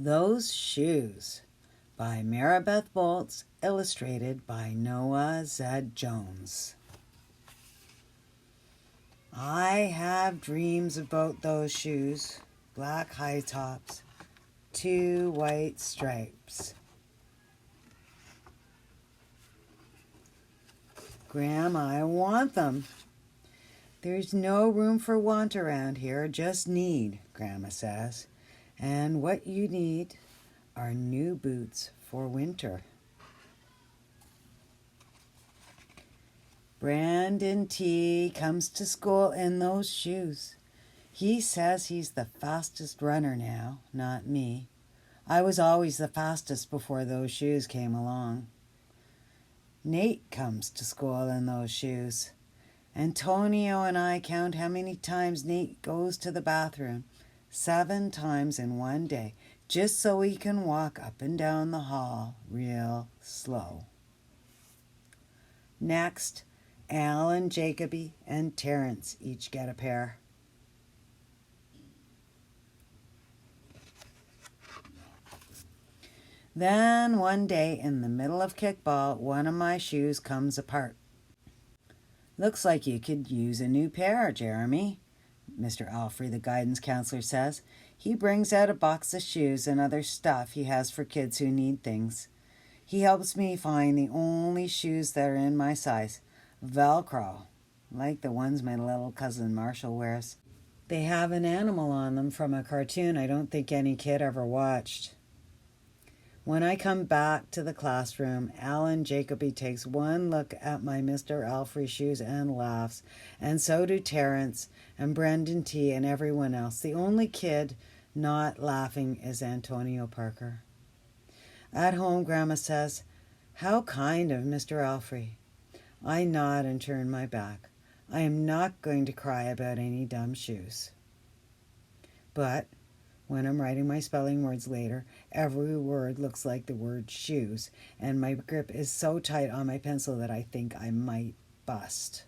Those Shoes by Maribeth Boelts, illustrated by Noah Z. Jones. I have dreams about those shoes, black high tops, 2 white stripes. Grandma, I want them. There's no room for want around here, just need, Grandma says. And what you need are new boots for winter. Brandon T. comes to school in those shoes. He says he's the fastest runner now, not me. I was always the fastest before those shoes came along. Nate comes to school in those shoes. Antonio and I count how many times Nate goes to the bathroom. 7 times in one day, just so he can walk up and down the hall real slow. Next, Alan, Jacoby, and Terrence each get a pair. Then one day in the middle of kickball, one of my shoes comes apart. Looks like you could use a new pair, Jeremy, Mr. Alfrey, the guidance counselor, says. He brings out a box of shoes and other stuff he has for kids who need things. He helps me find the only shoes that are in my size. Velcro, like the ones my little cousin Marshall wears. They have an animal on them from a cartoon I don't think any kid ever watched. When I come back to the classroom, Alan Jacoby takes one look at my Mr. Alfrey shoes and laughs, and so do Terrence and Brendan T. and everyone else. The only kid not laughing is Antonio Parker. At home, Grandma says, "How kind of Mr. Alfrey." I nod and turn my back. I am not going to cry about any dumb shoes. But when I'm writing my spelling words later, every word looks like the word shoes, and my grip is so tight on my pencil that I think I might bust.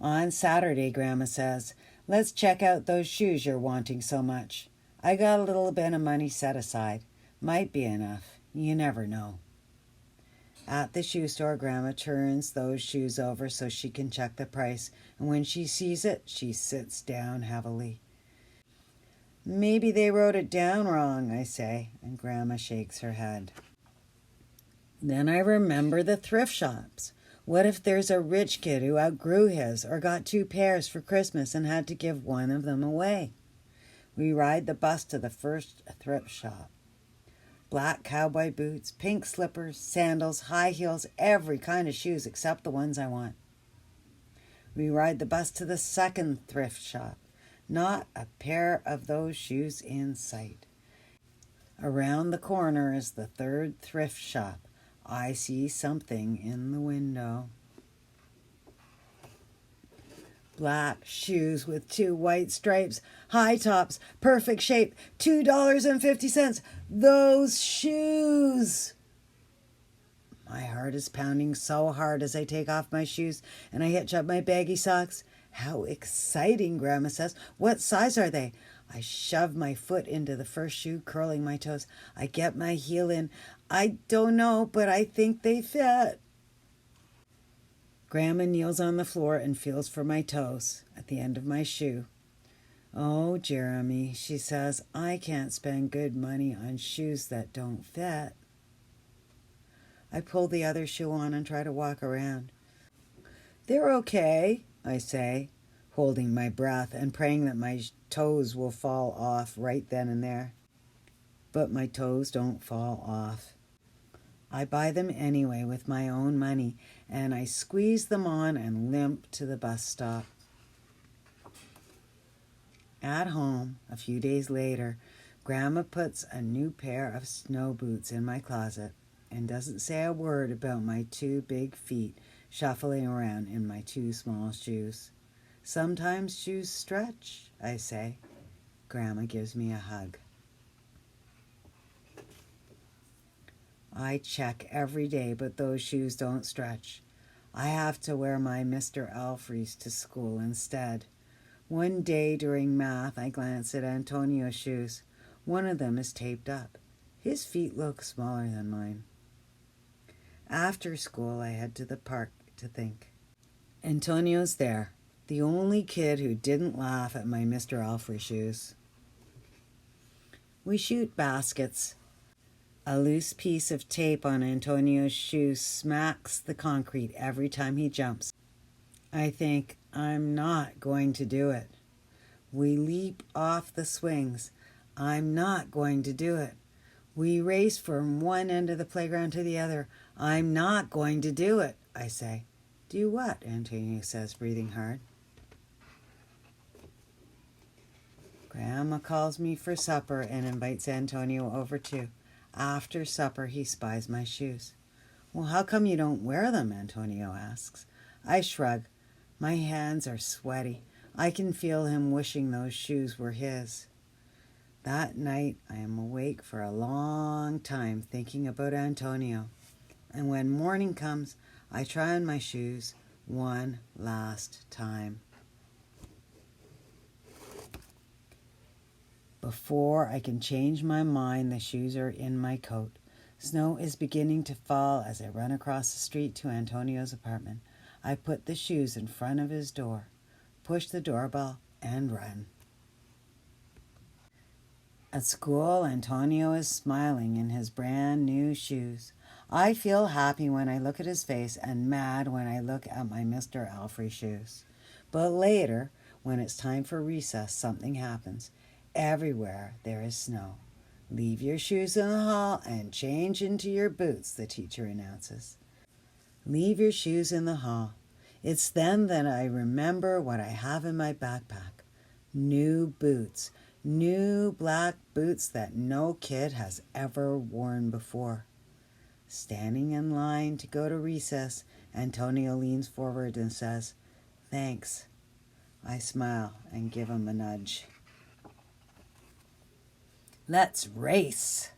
On Saturday, Grandma says, "Let's check out those shoes you're wanting so much. I got a little bit of money set aside. Might be enough. You never know." At the shoe store, Grandma turns those shoes over so she can check the price, and when she sees it, she sits down heavily. "Maybe they wrote it down wrong," I say, and Grandma shakes her head. Then I remember the thrift shops. What if there's a rich kid who outgrew his or got 2 pairs for Christmas and had to give one of them away? We ride the bus to the first thrift shop. Black cowboy boots, pink slippers, sandals, high heels, every kind of shoes except the ones I want. We ride the bus to the second thrift shop. Not a pair of those shoes in sight. Around the corner is the third thrift shop. I see something in the window. Black shoes with 2 white stripes, high tops, perfect shape, $2.50. Those shoes! My heart is pounding so hard as I take off my shoes and I hitch up my baggy socks. "How exciting," Grandma says. "What size are they?" I shove my foot into the first shoe, curling my toes. I get my heel in. "I don't know, but I think they fit." Grandma kneels on the floor and feels for my toes at the end of my shoe. "Oh, Jeremy," she says, "I can't spend good money on shoes that don't fit." I pull the other shoe on and try to walk around. "They're okay," I say, holding my breath and praying that my toes will fall off right then and there. But my toes don't fall off. I buy them anyway with my own money, and I squeeze them on and limp to the bus stop. At home, a few days later, Grandma puts a new pair of snow boots in my closet and doesn't say a word about my 2 big feet shuffling around in my 2 small shoes. "Sometimes shoes stretch," I say. Grandma gives me a hug. I check every day, but those shoes don't stretch. I have to wear my Mr. Alfrey's to school instead. One day during math, I glanced at Antonio's shoes. One of them is taped up. His feet look smaller than mine. After school, I head to the park to think. Antonio's there, the only kid who didn't laugh at my Mr. Alfrey shoes. We shoot baskets. A loose piece of tape on Antonio's shoe smacks the concrete every time he jumps. I think, I'm not going to do it. We leap off the swings. I'm not going to do it. We race from one end of the playground to the other. I'm not going to do it, I say. Do what? Antonio says, breathing hard. Grandma calls me for supper and invites Antonio over too. After supper, he spies my shoes. Well, how come you don't wear them? Antonio asks. I shrug. My hands are sweaty. I can feel him wishing those shoes were his. That night, I am awake for a long time thinking about Antonio. And when morning comes, I try on my shoes one last time. Before I can change my mind, the shoes are in my coat. Snow is beginning to fall as I run across the street to Antonio's apartment. I put the shoes in front of his door, push the doorbell, and run. At school, Antonio is smiling in his brand new shoes. I feel happy when I look at his face and mad when I look at my Mr. Alfrey shoes. But later, when it's time for recess, something happens. Everywhere there is snow. Leave your shoes in the hall and change into your boots, the teacher announces. Leave your shoes in the hall. It's then that I remember what I have in my backpack. New boots. New black boots that no kid has ever worn before. Standing in line to go to recess, Antonio leans forward and says, "Thanks." I smile and give him a nudge. Let's race.